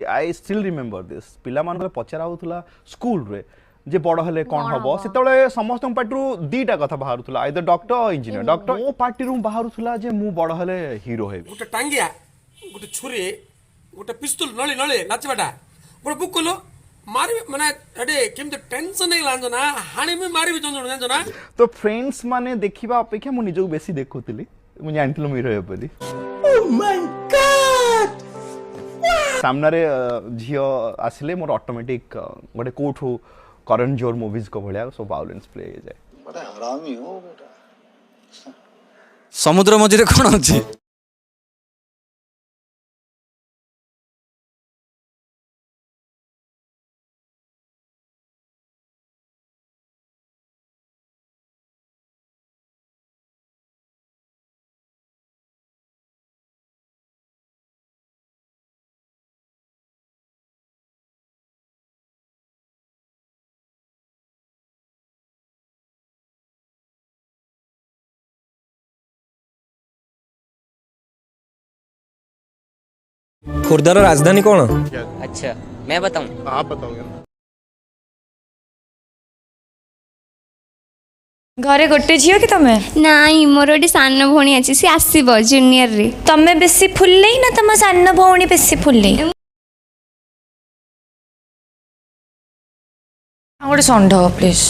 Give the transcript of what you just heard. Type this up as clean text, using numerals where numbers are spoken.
I still remember this पिला मान पचरा होता स्कूल रे जे बड़ हेले कौन हम से समस्त पार्टी दीटा कथा बाहर आइदर डॉक्टर इंजीनियर डॉक्टर मो पार्टी बाहर जे मु बड़ हेले हीरो हे गोटे टांगिया गोटे छुरी गोटे पिस्तूल नली नली नाचबाटा गोटे बुक कलो मारी माने एडे केमते टेंशन नहीं लांजो ना हाणी में मारी भी जंजो जानजो ना तो फ्रेंड्स माने देखिबा अपेक्षा मु निजो बेसी देखुतली मु जानथिलो हीरो हे बोली ओ माय गॉड सामने रे झियो आसिले मोर ऑटोमेटिक गोटे कोठो करण जोर मूवीज को भलिया सो वायलेंस प्ले हो जाए बड़ा हरामी हो बेटा समुद्र मझिरे कोन अछि खुर्दार राजधानी कौन? अच्छा मैं बताऊं? आप बताओगे ना। घरे गोटे झियो कि तमे? नाई मोर गोटे सान भौणी अछि से आसीबो जूनियर रे। तमे बेसी फुल्लै ना तम सान भौणी बेसी फुल्लै? गोटे संढ प्लीज